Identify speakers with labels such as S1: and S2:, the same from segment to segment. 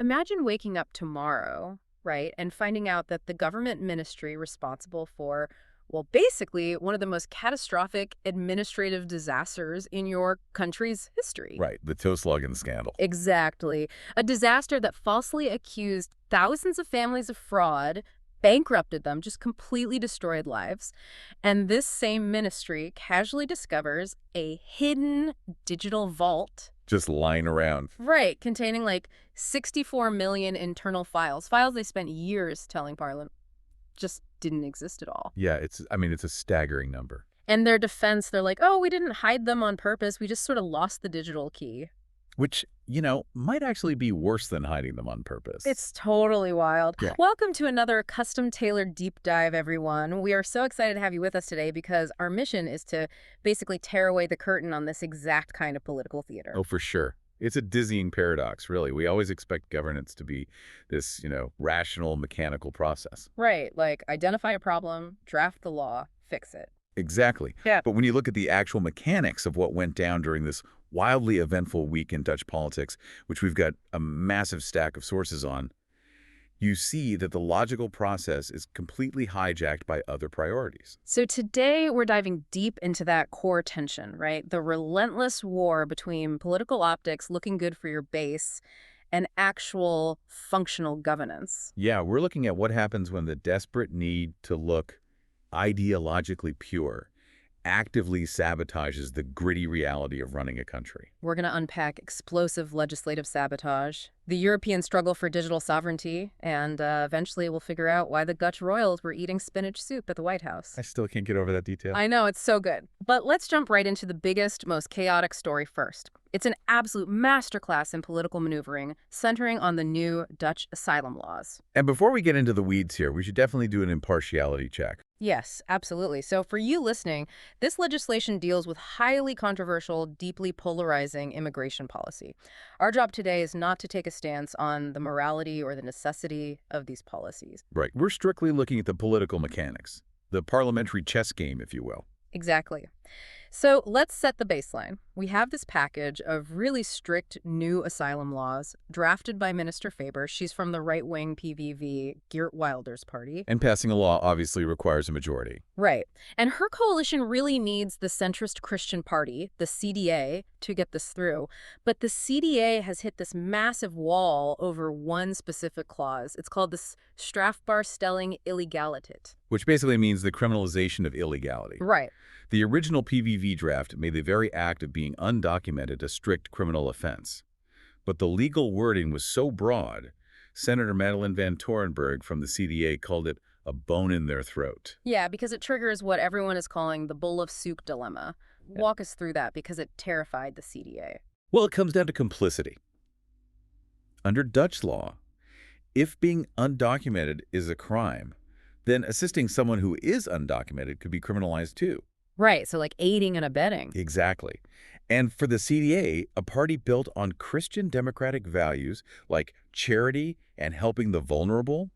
S1: Imagine waking up tomorrow, right, and finding out that the government ministry responsible for, well, basically one of the most catastrophic administrative disasters in your country's history.
S2: Right, the toe slugging scandal.
S1: Exactly. A disaster that falsely accused thousands of families of fraud, bankrupted them, just completely destroyed lives. And this same ministry casually discovers a hidden digital vault.
S2: Just lying around.
S1: Right, containing like 64 million internal files they spent years telling Parliament just didn't exist at all.
S2: Yeah, it's a staggering number.
S1: And their defense, they're like, oh, we didn't hide them on purpose. We just sort of lost the digital key.
S2: Which, might actually be worse than hiding them on purpose.
S1: It's totally wild.
S2: Yeah.
S1: Welcome to another custom-tailored deep dive, everyone. We are so excited to have you with us today because our mission is to basically tear away the curtain on this exact kind of political theater.
S2: Oh, for sure. It's a dizzying paradox, really. We always expect governance to be this, rational, mechanical process.
S1: Right, like identify a problem, draft the law, fix it.
S2: Exactly.
S1: Yeah.
S2: But when you look at the actual mechanics of what went down during this wildly eventful week in Dutch politics, which we've got a massive stack of sources on, you see that the logical process is completely hijacked by other priorities.
S1: So today we're diving deep into that core tension, right? The relentless war between political optics looking good for your base and actual functional governance.
S2: Yeah, we're looking at what happens when the desperate need to look ideologically pure actively sabotages the gritty reality of running a country.
S1: We're going to unpack explosive legislative sabotage, the European struggle for digital sovereignty, and eventually we'll figure out why the Dutch royals were eating spinach soup at the White House.
S2: I still can't get over that detail.
S1: I know, it's so good. But let's jump right into the biggest, most chaotic story first. It's an absolute masterclass in political maneuvering, centering on the new Dutch asylum laws.
S2: And before we get into the weeds here, we should definitely do an impartiality check.
S1: Yes, absolutely. So for you listening, this legislation deals with highly controversial, deeply polarizing immigration policy. Our job today is not to take a stance on the morality or the necessity of these policies.
S2: Right. We're strictly looking at the political mechanics, the parliamentary chess game, if you will.
S1: Exactly. So let's set the baseline. We have this package of really strict new asylum laws drafted by Minister Faber. She's from the right-wing PVV, Geert Wilders party.
S2: And passing a law obviously requires a majority.
S1: Right. And her coalition really needs the centrist Christian party, the CDA, to get this through. But the CDA has hit this massive wall over one specific clause. It's called the strafbaarstelling illegaliteit.
S2: Which basically means the criminalization of illegality.
S1: Right.
S2: The original PVV draft made the very act of being undocumented a strict criminal offense. But the legal wording was so broad, Senator Madeleine van Torenburg from the CDA called it a bone in their throat.
S1: Yeah, because it triggers what everyone is calling the bowl of soup dilemma. Walk us through that because it terrified the CDA.
S2: Well, it comes down to complicity. Under Dutch law, if being undocumented is a crime, then assisting someone who is undocumented could be criminalized too.
S1: Right, so like aiding and abetting.
S2: Exactly. And for the CDA, a party built on Christian democratic values like charity and helping the vulnerable,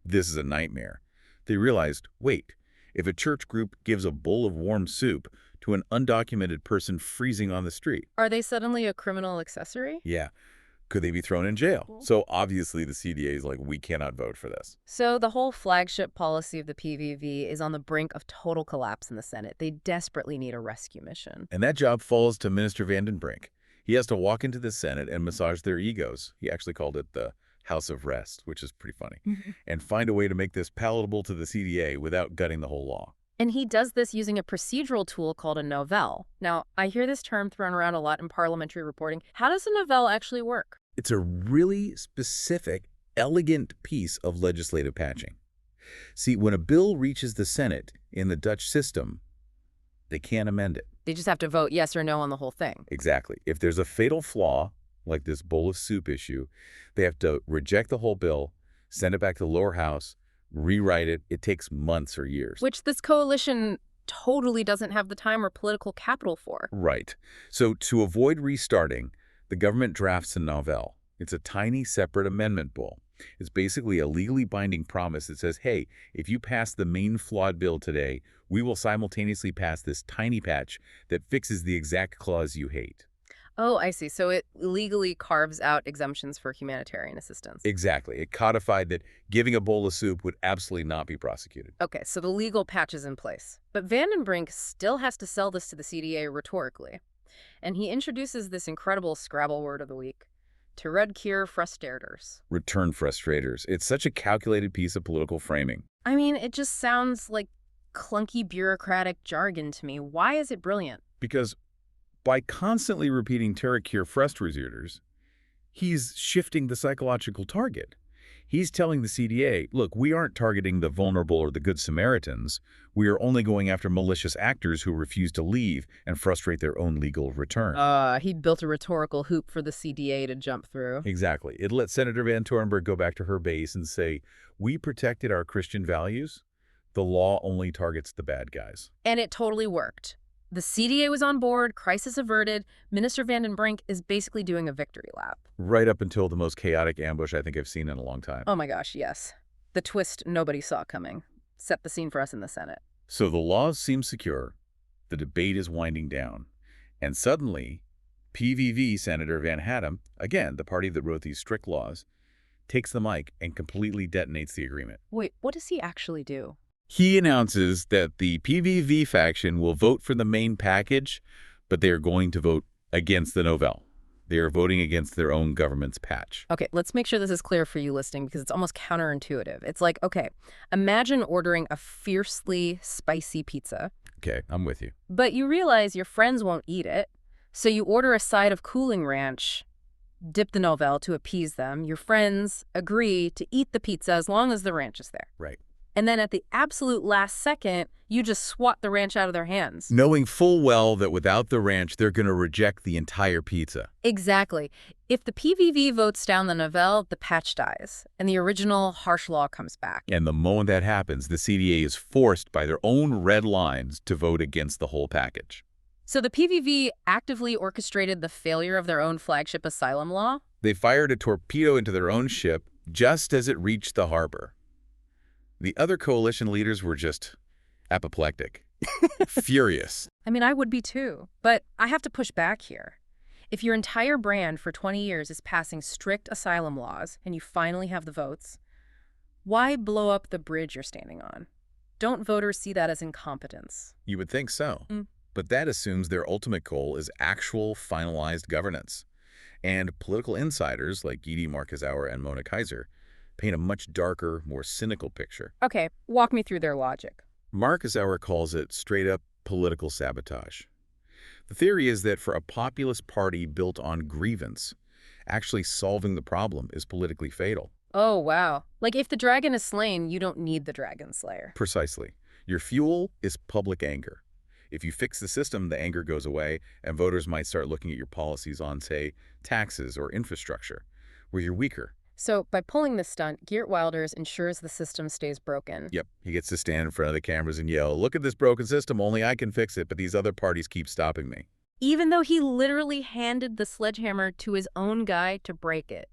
S2: this is a nightmare. They realized, wait, if a church group gives a bowl of warm soup to an undocumented person freezing on the street.
S1: Are they suddenly a criminal accessory?
S2: Yeah. Could they be thrown in jail? So obviously the CDA is like, we cannot vote for this.
S1: So the whole flagship policy of the PVV is on the brink of total collapse in the Senate. They desperately need a rescue mission.
S2: And that job falls to Minister Van den Brink. He has to walk into the Senate and massage their egos. He actually called it the House of Rest, which is pretty funny, and find a way to make this palatable to the CDA without gutting the whole law.
S1: And he does this using a procedural tool called a novelle. Now, I hear this term thrown around a lot in parliamentary reporting. How does a novelle actually work?
S2: It's a really specific, elegant piece of legislative patching. See, when a bill reaches the Senate in the Dutch system, they can't amend it.
S1: They just have to vote yes or no on the whole thing.
S2: Exactly. If there's a fatal flaw, like this bowl of soup issue, they have to reject the whole bill, send it back to the lower house, rewrite it. It takes months or years.
S1: Which this coalition totally doesn't have the time or political capital for.
S2: Right. So to avoid restarting, the government drafts a novelle. It's a tiny separate amendment bill. It's basically a legally binding promise that says, hey, if you pass the main flawed bill today, we will simultaneously pass this tiny patch that fixes the exact clause you hate.
S1: Oh, I see. So it legally carves out exemptions for humanitarian assistance.
S2: Exactly. It codified that giving a bowl of soup would absolutely not be prosecuted.
S1: Okay, so the legal patch is in place. But Vandenbrink still has to sell this to the CDA rhetorically. And he introduces this incredible Scrabble word of the week, Turedcure frustrators.
S2: Return frustrators. It's such a calculated piece of political framing.
S1: I mean, it just sounds like clunky bureaucratic jargon to me. Why is it brilliant?
S2: Because by constantly repeating Terracure frustrators, he's shifting the psychological target. He's telling the CDA, look, we aren't targeting the vulnerable or the good Samaritans. We are only going after malicious actors who refuse to leave and frustrate their own legal return.
S1: He built a rhetorical hoop for the CDA to jump through.
S2: Exactly. It let Senator Van Torenberg go back to her base and say, we protected our Christian values. The law only targets the bad guys.
S1: And it totally worked. The CDA was on board, crisis averted. Minister Vandenbrink is basically doing a victory lap.
S2: Right up until the most chaotic ambush I think I've seen in a long time.
S1: Oh my gosh, yes. The twist nobody saw coming. Set the scene for us in the Senate.
S2: So the laws seem secure. The debate is winding down. And suddenly, PVV Senator Van Hattem, again, the party that wrote these strict laws, takes the mic and completely detonates the agreement.
S1: Wait, what does he actually do?
S2: He announces that the PVV faction will vote for the main package, but they are going to vote against the novelle. They are voting against their own government's patch.
S1: Okay, let's make sure this is clear for you listening because it's almost counterintuitive. It's like, okay, imagine ordering a fiercely spicy pizza.
S2: Okay, I'm with you.
S1: But you realize your friends won't eat it, so you order a side of cooling ranch, dip the novelle to appease them. Your friends agree to eat the pizza as long as the ranch is there.
S2: Right.
S1: And then at the absolute last second, you just swat the ranch out of their hands.
S2: Knowing full well that without the ranch, they're going to reject the entire pizza.
S1: Exactly. If the PVV votes down the novelle, the patch dies, and the original harsh law comes back.
S2: And the moment that happens, the CDA is forced by their own red lines to vote against the whole package.
S1: So the PVV actively orchestrated the failure of their own flagship asylum law?
S2: They fired a torpedo into their own ship just as it reached the harbor. The other coalition leaders were just apoplectic, furious.
S1: I mean, I would be too. But I have to push back here. If your entire brand for 20 years is passing strict asylum laws and you finally have the votes, why blow up the bridge you're standing on? Don't voters see that as incompetence?
S2: You would think so. But that assumes their ultimate goal is actual finalized governance. And political insiders like DiGD Marquezauer and Mona Kaiser paint a much darker, more cynical picture.
S1: Okay, walk me through their logic.
S2: Marquezauer calls it straight-up political sabotage. The theory is that for a populist party built on grievance, actually solving the problem is politically fatal.
S1: Oh, wow. Like if the dragon is slain, you don't need the dragon slayer.
S2: Precisely. Your fuel is public anger. If you fix the system, the anger goes away, and voters might start looking at your policies on, say, taxes or infrastructure, where you're weaker.
S1: So by pulling this stunt, Geert Wilders ensures the system stays broken.
S2: Yep, he gets to stand in front of the cameras and yell, look at this broken system, only I can fix it, but these other parties keep stopping me.
S1: Even though he literally handed the sledgehammer to his own guy to break it.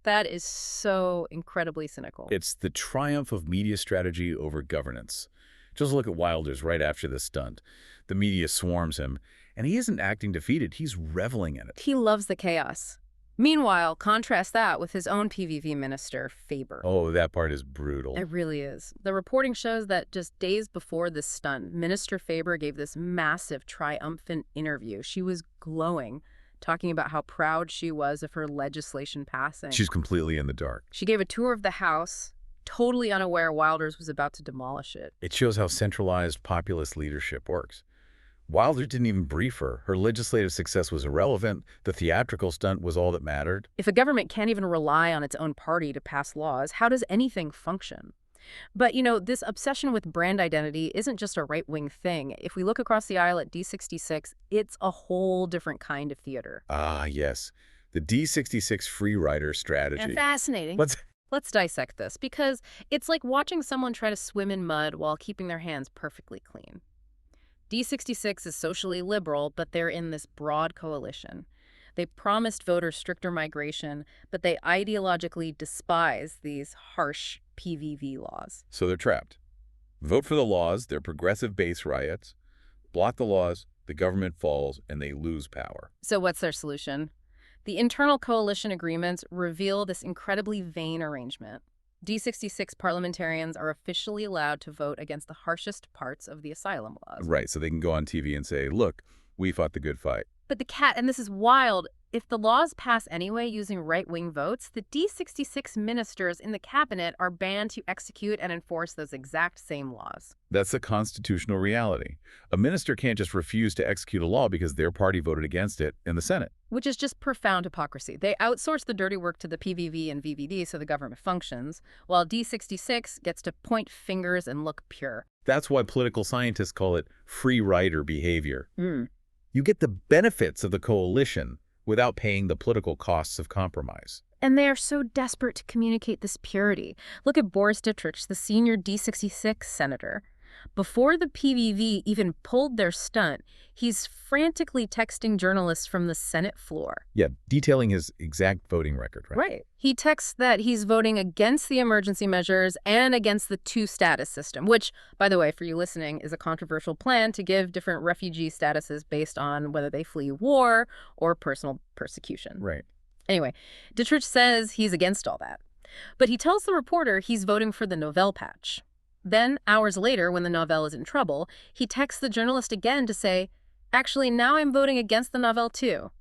S1: That is so incredibly cynical.
S2: It's the triumph of media strategy over governance. Just look at Wilders right after this stunt. The media swarms him, and he isn't acting defeated, he's reveling in it.
S1: He loves the chaos. Meanwhile, contrast that with his own PVV minister, Faber.
S2: Oh, that part is brutal.
S1: It really is. The reporting shows that just days before this stunt, Minister Faber gave this massive, triumphant interview. She was glowing, talking about how proud she was of her legislation passing.
S2: She's completely in the dark.
S1: She gave a tour of the House, totally unaware Wilders was about to demolish it.
S2: It shows how centralized populist leadership works. Wilder didn't even brief her. Her legislative success was irrelevant. The theatrical stunt was all that mattered.
S1: If a government can't even rely on its own party to pass laws, how does anything function? But, you know, this obsession with brand identity isn't just a right-wing thing. If we look across the aisle at D66, it's a whole different kind of theater.
S2: Ah, yes. The D66 free rider strategy.
S1: And fascinating. Let's dissect this, because it's like watching someone try to swim in mud while keeping their hands perfectly clean. D66 is socially liberal, but they're in this broad coalition. They promised voters stricter migration, but they ideologically despise these harsh PVV laws.
S2: So they're trapped. Vote for the laws, they're progressive base riots. Block the laws, The government falls and they lose power.
S1: So what's their solution? The internal coalition agreements reveal this incredibly vain arrangement. D66 parliamentarians are officially allowed to vote against the harshest parts of the asylum laws.
S2: Right, so they can go on TV and say, look, we fought the good fight.
S1: But and this is wild, if the laws pass anyway using right-wing votes, the D66 ministers in the cabinet are banned to execute and enforce those exact same laws.
S2: That's a constitutional reality. A minister can't just refuse to execute a law because their party voted against it in the Senate.
S1: Which is just profound hypocrisy. They outsource the dirty work to the PVV and VVD so the government functions, while D66 gets to point fingers and look pure.
S2: That's why political scientists call it free rider behavior.
S1: Mm.
S2: You get the benefits of the coalition without paying the political costs of compromise.
S1: And they are so desperate to communicate this purity. Look at Boris Dittrich, the senior D66 senator. Before the PVV even pulled their stunt, he's frantically texting journalists from the Senate floor.
S2: Yeah, detailing his exact voting record, right?
S1: Right. He texts that he's voting against the emergency measures and against the two-status system, which, by the way, for you listening, is a controversial plan to give different refugee statuses based on whether they flee war or personal persecution.
S2: Right.
S1: Anyway, Dittrich says he's against all that. But he tells the reporter he's voting for the Novell patch. Then, hours later, when the Novell is in trouble, he texts the journalist again to say, actually, now I'm voting against the Novell too.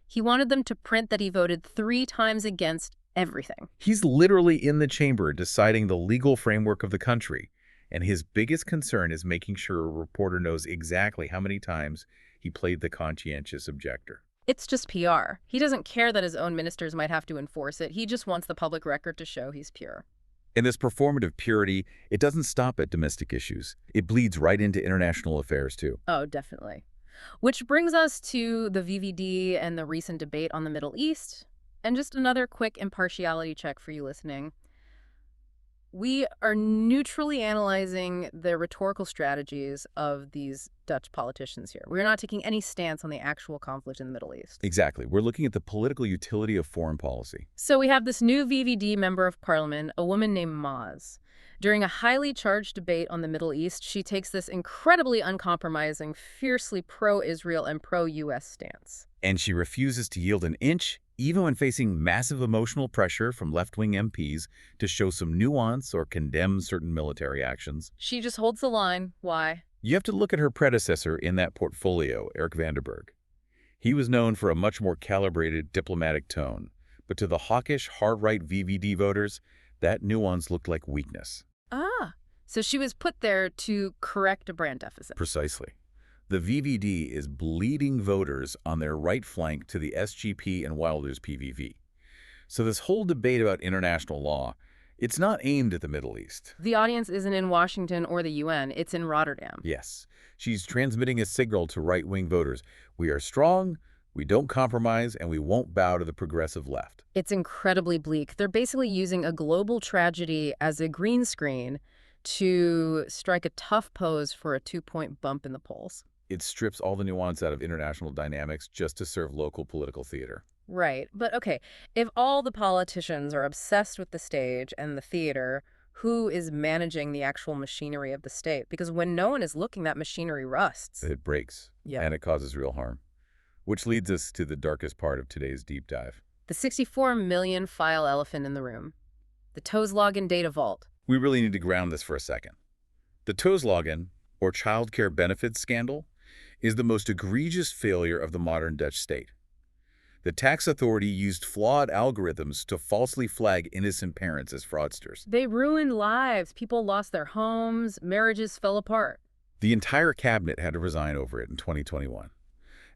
S1: He wanted them to print that he voted 3 times against everything.
S2: He's literally in the chamber deciding the legal framework of the country, and his biggest concern is making sure a reporter knows exactly how many times he played the conscientious objector.
S1: It's just PR. He doesn't care that his own ministers might have to enforce it. He just wants the public record to show he's pure.
S2: In this performative purity, it doesn't stop at domestic issues. It bleeds right into international affairs, too.
S1: Oh, definitely. Which brings us to the VVD and the recent debate on the Middle East. And just another quick impartiality check for you listening. We are neutrally analyzing the rhetorical strategies of these Dutch politicians here. We're not taking any stance on the actual conflict in the Middle East.
S2: Exactly. We're looking at the political utility of foreign policy.
S1: So we have this new VVD member of parliament, a woman named Maz. During a highly charged debate on the Middle East, she takes this incredibly uncompromising, fiercely pro-Israel and pro-U.S. stance.
S2: And she refuses to yield an inch, even when facing massive emotional pressure from left-wing MPs to show some nuance or condemn certain military actions.
S1: She just holds the line. Why?
S2: You have to look at her predecessor in that portfolio, Eric Vanderberg. He was known for a much more calibrated diplomatic tone, but to the hawkish, hard-right VVD voters, that nuance looked like weakness.
S1: Ah, so she was put there to correct a brand deficit.
S2: Precisely. The VVD is bleeding voters on their right flank to the SGP and Wilder's PVV. So this whole debate about international law, it's not aimed at the Middle East.
S1: The audience isn't in Washington or the UN, it's in Rotterdam.
S2: Yes. She's transmitting a signal to right-wing voters. We are strong, we don't compromise, and we won't bow to the progressive left.
S1: It's incredibly bleak. They're basically using a global tragedy as a green screen to strike a tough pose for a 2-point bump in the polls.
S2: It strips all the nuance out of international dynamics just to serve local political theater.
S1: Right. But okay, if all the politicians are obsessed with the stage and the theater, who is managing the actual machinery of the state? Because when no one is looking, that machinery rusts.
S2: It breaks, and it causes real harm. Which leads us to the darkest part of today's deep dive.
S1: The 64 million file elephant in the room. The TOES login data vault.
S2: We really need to ground this for a second. The TOES login, or childcare benefits scandal, is the most egregious failure of the modern Dutch state. The tax authority used flawed algorithms to falsely flag innocent parents as fraudsters.
S1: They ruined lives. People lost their homes. Marriages fell apart.
S2: The entire cabinet had to resign over it in 2021.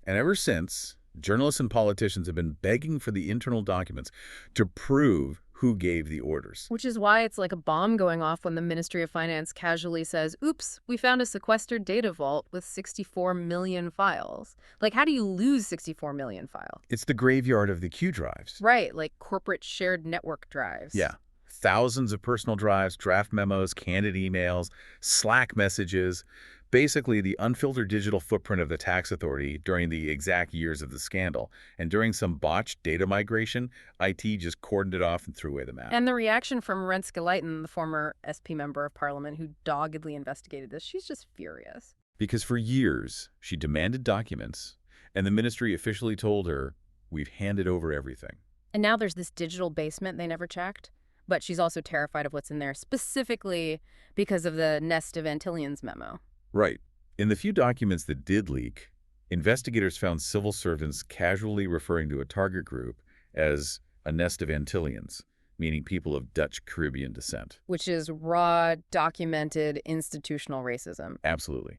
S2: And ever since, journalists and politicians have been begging for the internal documents to prove who gave the orders.
S1: Which is why it's like a bomb going off when the Ministry of Finance casually says, oops, we found a sequestered data vault with 64 million files. Like, how do you lose 64 million files?
S2: It's the graveyard of the Q drives.
S1: Right, like corporate shared network drives.
S2: Yeah. Thousands of personal drives, draft memos, candid emails, Slack messages, basically the unfiltered digital footprint of the tax authority during the exact years of the scandal. And during some botched data migration, IT just cordoned it off and threw away the map.
S1: And the reaction from Renske Leijten, the former SP member of parliament who doggedly investigated this, she's just furious.
S2: Because for years, she demanded documents, and the ministry officially told her, "We've handed over everything."
S1: And now there's this digital basement they never checked. But she's also terrified of what's in there, specifically because of the Nest of Antillians memo.
S2: Right. In the few documents that did leak, investigators found civil servants casually referring to a target group as a nest of Antillians, meaning people of Dutch Caribbean descent.
S1: Which is raw, documented, institutional racism.
S2: Absolutely.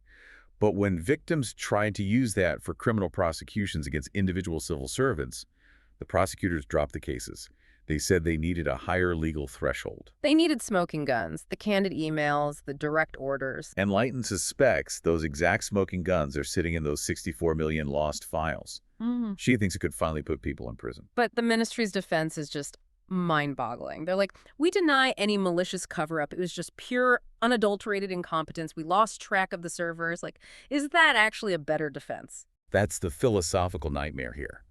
S2: But when victims tried to use that for criminal prosecutions against individual civil servants, the prosecutors dropped the cases. They said they needed a higher legal threshold.
S1: They needed smoking guns, the candid emails, the direct orders.
S2: And Leighton suspects those exact smoking guns are sitting in those 64 million lost files. She thinks it could finally put people in prison.
S1: But the ministry's defense is just mind-boggling. They're like, we deny any malicious cover-up. It was just pure, unadulterated incompetence. We lost track of the servers. Like, is that actually a better defense?
S2: That's the philosophical nightmare here.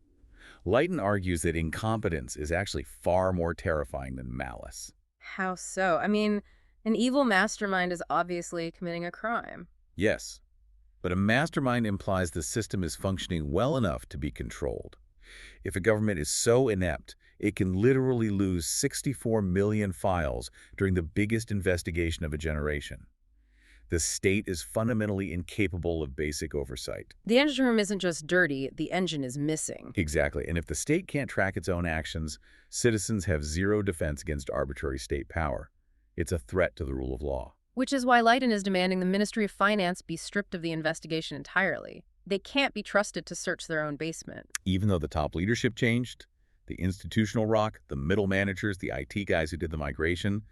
S2: Leighton argues that incompetence is actually far more terrifying than malice.
S1: How so? I mean, an evil mastermind is obviously committing a crime.
S2: Yes, but a mastermind implies the system is functioning well enough to be controlled. If a government is so inept, it can literally lose 64 million files during the biggest investigation of a generation. The state is fundamentally incapable of basic oversight.
S1: The engine room isn't just dirty, the engine is missing.
S2: Exactly. And if the state can't track its own actions, citizens have zero defense against arbitrary state power. It's a threat to the rule of law.
S1: Which is why Leighton is demanding the Ministry of Finance be stripped of the investigation entirely. They can't be trusted to search their own basement.
S2: Even though the top leadership changed, the institutional rock, the middle managers, the IT guys who did the migration,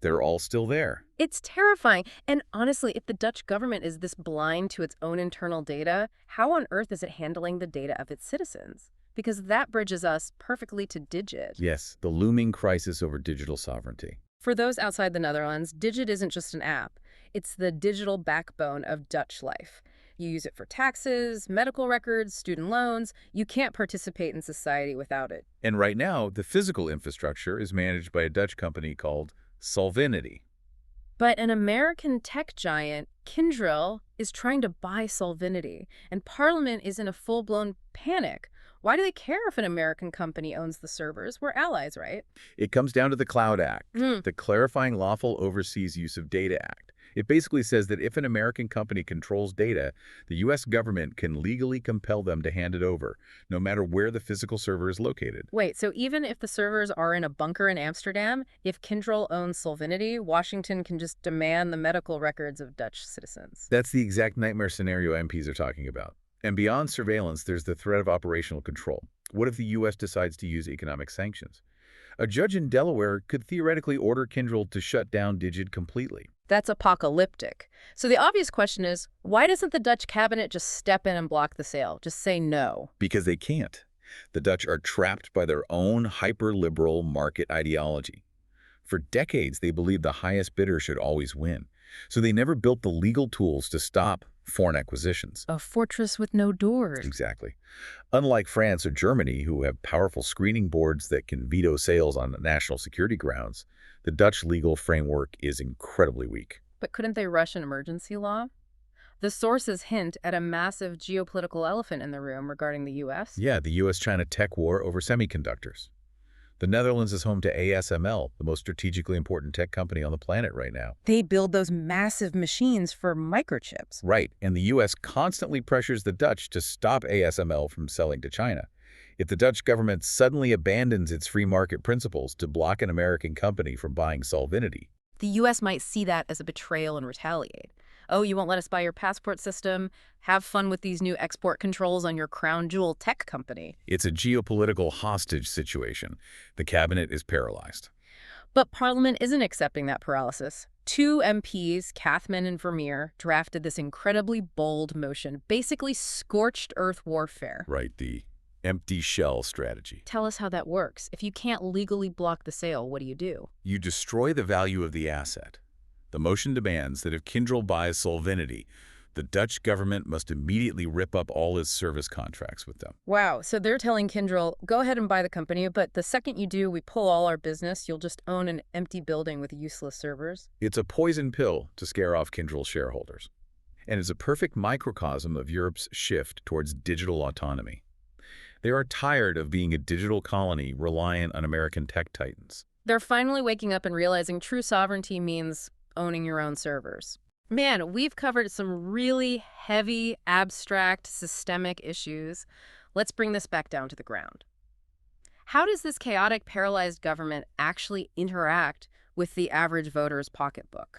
S2: they're all still there.
S1: It's terrifying. And honestly, if the Dutch government is this blind to its own internal data, how on earth is it handling the data of its citizens? Because that bridges us perfectly to DigiD.
S2: Yes, the looming crisis over digital sovereignty.
S1: For those outside the Netherlands, DigiD isn't just an app. It's the digital backbone of Dutch life. You use it for taxes, medical records, student loans. You can't participate in society without it.
S2: And right now, the physical infrastructure is managed by a Dutch company called Solvinity.
S1: But an American tech giant, Kyndryl, is trying to buy Solvinity, and Parliament is in a full-blown panic. Why do they care if an American company owns the servers? We're allies, right?
S2: It comes down to the Cloud Act, the Clarifying Lawful Overseas Use of Data Act. It basically says that if an American company controls data, the U.S. government can legally compel them to hand it over, no matter where the physical server is located.
S1: Wait, so even if the servers are in a bunker in Amsterdam, if Kyndryl owns Solvinity, Washington can just demand the medical records of Dutch citizens?
S2: That's the exact nightmare scenario MPs are talking about. And beyond surveillance, there's the threat of operational control. What if the U.S. decides to use economic sanctions? A judge in Delaware could theoretically order Kyndryl to shut down DigiD completely.
S1: That's apocalyptic. So the obvious question is, why doesn't the Dutch cabinet just step in and block the sale? Just say no.
S2: Because they can't. The Dutch are trapped by their own hyper-liberal market ideology. For decades, they believed the highest bidder should always win. So they never built the legal tools to stop foreign acquisitions.
S1: A fortress with no doors.
S2: Exactly. Unlike France or Germany, who have powerful screening boards that can veto sales on national security grounds, the Dutch legal framework is incredibly weak.
S1: But couldn't they rush an emergency law? The sources hint at a massive geopolitical elephant in the room regarding the U.S.
S2: Yeah, the U.S.-China tech war over semiconductors. The Netherlands is home to ASML, the most strategically important tech company on the planet right now.
S1: They build those massive machines for microchips.
S2: Right, and the U.S. constantly pressures the Dutch to stop ASML from selling to China. If the Dutch government suddenly abandons its free market principles to block an American company from buying Solvinity,
S1: the U.S. might see that as a betrayal and retaliate. Oh, you won't let us buy your passport system? Have fun with these new export controls on your crown jewel tech company.
S2: It's a geopolitical hostage situation. The cabinet is paralyzed.
S1: But Parliament isn't accepting that paralysis. 2 MPs, Cathman and Vermeer, drafted this incredibly bold motion, basically scorched earth warfare.
S2: Right, the empty shell strategy.
S1: Tell us how that works. If you can't legally block the sale, what do?
S2: You destroy the value of the asset. The motion demands that if Kyndryl buys Solvinity, the Dutch government must immediately rip up all its service contracts with them.
S1: Wow, so they're telling Kyndryl, go ahead and buy the company, but the second you do, we pull all our business. You'll just own an empty building with useless servers.
S2: It's a poison pill to scare off Kyndryl shareholders. And it's a perfect microcosm of Europe's shift towards digital autonomy. They are tired of being a digital colony reliant on American tech titans.
S1: They're finally waking up and realizing true sovereignty means owning your own servers. Man, we've covered some really heavy, abstract, systemic issues. Let's bring this back down to the ground. How does this chaotic, paralyzed government actually interact with the average voter's pocketbook?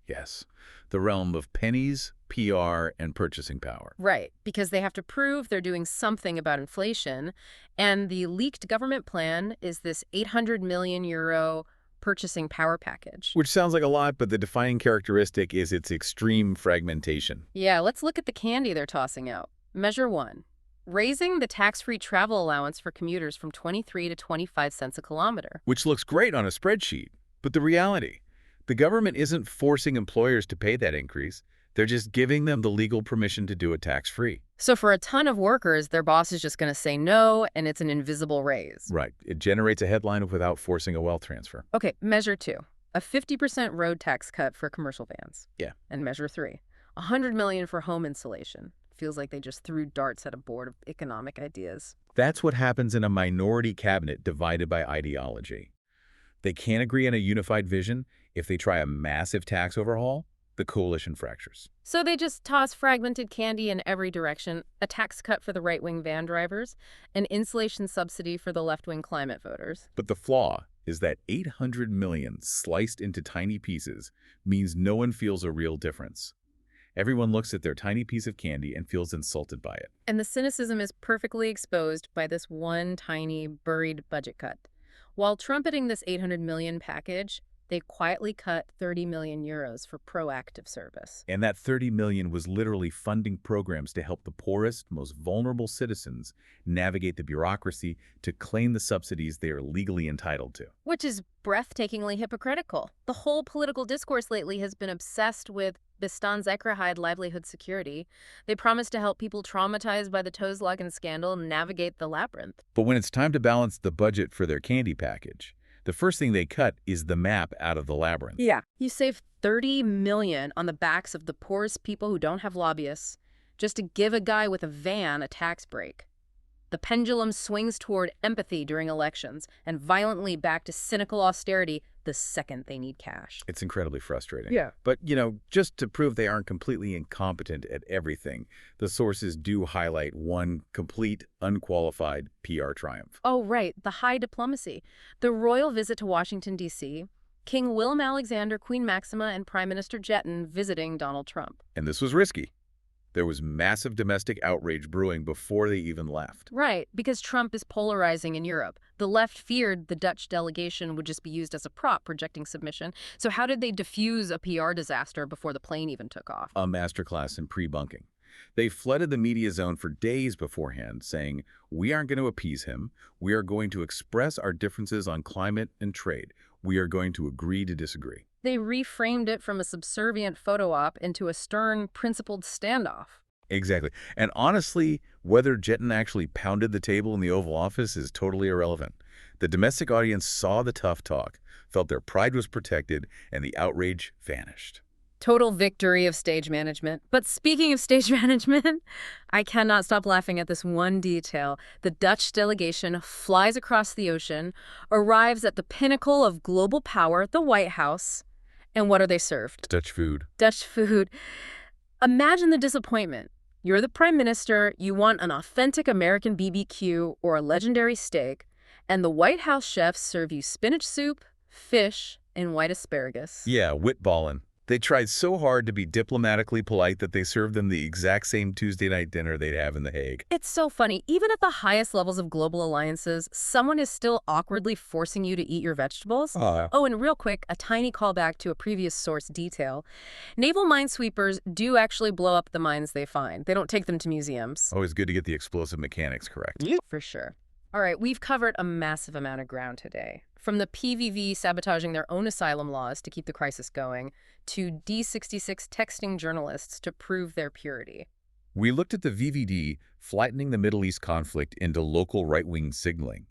S2: Yes. The realm of pennies, PR, and purchasing power.
S1: Right, because they have to prove they're doing something about inflation, and the leaked government plan is this 800 million euro purchasing power package.
S2: Which sounds like a lot, but the defining characteristic is its extreme fragmentation.
S1: Yeah, let's look at the candy they're tossing out. Measure 1. Raising the tax-free travel allowance for commuters from 23 to 25 cents a kilometer.
S2: Which looks great on a spreadsheet, but the reality, the government isn't forcing employers to pay that increase. They're just giving them the legal permission to do it tax-free.
S1: So for a ton of workers, their boss is just going to say no, and it's an invisible raise.
S2: Right. It generates a headline without forcing a wealth transfer.
S1: Okay, measure 2. A 50% road tax cut for commercial vans.
S2: Yeah.
S1: And measure 3. 100 million for home insulation. Feels like they just threw darts at a board of economic ideas.
S2: That's what happens in a minority cabinet divided by ideology. They can't agree on a unified vision. If they try a massive tax overhaul, the coalition fractures.
S1: So they just toss fragmented candy in every direction, a tax cut for the right-wing van drivers, an insulation subsidy for the left-wing climate voters.
S2: But the flaw is that 800 million sliced into tiny pieces means no one feels a real difference. Everyone looks at their tiny piece of candy and feels insulted by it.
S1: And the cynicism is perfectly exposed by this one tiny buried budget cut. While trumpeting this 800 million package, they quietly cut 30 million euros for proactive service.
S2: And that 30 million was literally funding programs to help the poorest, most vulnerable citizens navigate the bureaucracy to claim the subsidies they are legally entitled to.
S1: Which is breathtakingly hypocritical. The whole political discourse lately has been obsessed with Bestandszekerheid livelihood security. They promise to help people traumatized by the Toeslagen scandal navigate the labyrinth.
S2: But when it's time to balance the budget for their candy package, the first thing they cut is the map out of the labyrinth.
S1: Yeah. You save 30 million on the backs of the poorest people who don't have lobbyists just to give a guy with a van a tax break. The pendulum swings toward empathy during elections and violently back to cynical austerity the second they need cash.
S2: It's incredibly frustrating.
S1: Yeah.
S2: But, just to prove they aren't completely incompetent at everything, the sources do highlight one complete, unqualified PR triumph.
S1: Oh, right. The high diplomacy. The royal visit to Washington, D.C., King Willem-Alexander, Queen Maxima, and Prime Minister Jetton visiting Donald Trump.
S2: And this was risky. There was massive domestic outrage brewing before they even left.
S1: Right, because Trump is polarizing in Europe. The left feared the Dutch delegation would just be used as a prop, projecting submission. So how did they diffuse a PR disaster before the plane even took off?
S2: A masterclass in pre-bunking. They flooded the media zone for days beforehand, saying, "We aren't going to appease him. We are going to express our differences on climate and trade. We are going to agree to disagree."
S1: They reframed it from a subservient photo op into a stern, principled standoff.
S2: Exactly. And honestly, whether Jetton actually pounded the table in the Oval Office is totally irrelevant. The domestic audience saw the tough talk, felt their pride was protected, and the outrage vanished.
S1: Total victory of stage management. But speaking of stage management, I cannot stop laughing at this one detail. The Dutch delegation flies across the ocean, arrives at the pinnacle of global power, the White House, and what are they served?
S2: Dutch food.
S1: Dutch food. Imagine the disappointment. You're the prime minister, you want an authentic American BBQ or a legendary steak, and the White House chefs serve you spinach soup, fish, and white asparagus.
S2: Yeah, witballen. They tried so hard to be diplomatically polite that they served them the exact same Tuesday night dinner they'd have in The Hague.
S1: It's so funny. Even at the highest levels of global alliances, someone is still awkwardly forcing you to eat your vegetables. Oh, and real quick, a tiny callback to a previous source detail. Naval minesweepers do actually blow up the mines they find. They don't take them to museums.
S2: Always good to get the explosive mechanics correct.
S1: For sure. All right, we've covered a massive amount of ground today. From the PVV sabotaging their own asylum laws to keep the crisis going, to D66 texting journalists to prove their purity.
S2: We looked at the VVD flattening the Middle East conflict into local right-wing signaling,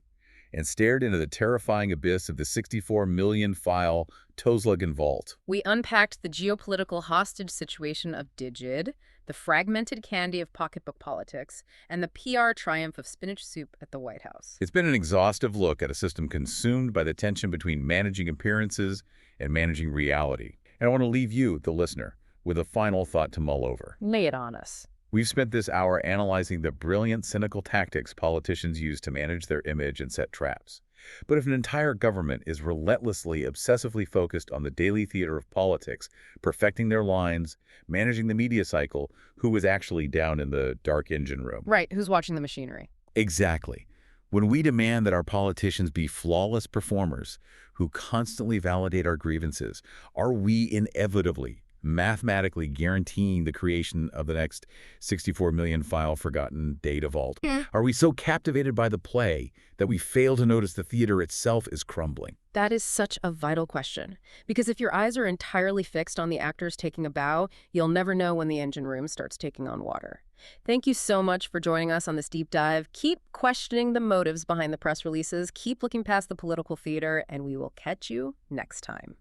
S2: and stared into the terrifying abyss of the 64 million file Tosluggen vault.
S1: We unpacked the geopolitical hostage situation of DigiD, the fragmented candy of pocketbook politics, and the PR triumph of spinach soup at the White House.
S2: It's been an exhaustive look at a system consumed by the tension between managing appearances and managing reality. And I want to leave you, the listener, with a final thought to mull over.
S1: Lay it on us.
S2: We've spent this hour analyzing the brilliant, cynical tactics politicians use to manage their image and set traps. But if an entire government is relentlessly, obsessively focused on the daily theater of politics, perfecting their lines, managing the media cycle, who is actually down in the dark engine room?
S1: Right, who's watching the machinery?
S2: Exactly. When we demand that our politicians be flawless performers who constantly validate our grievances, are we inevitably, mathematically guaranteeing the creation of the next 64 million file forgotten data vault? Are we so captivated by the play that we fail to notice the theater itself is crumbling?
S1: That is such a vital question, because if your eyes are entirely fixed on the actors taking a bow, you'll never know when the engine room starts taking on water. Thank you so much for joining us on this deep dive. Keep questioning the motives behind the press releases, keep looking past the political theater, and we will catch you next time.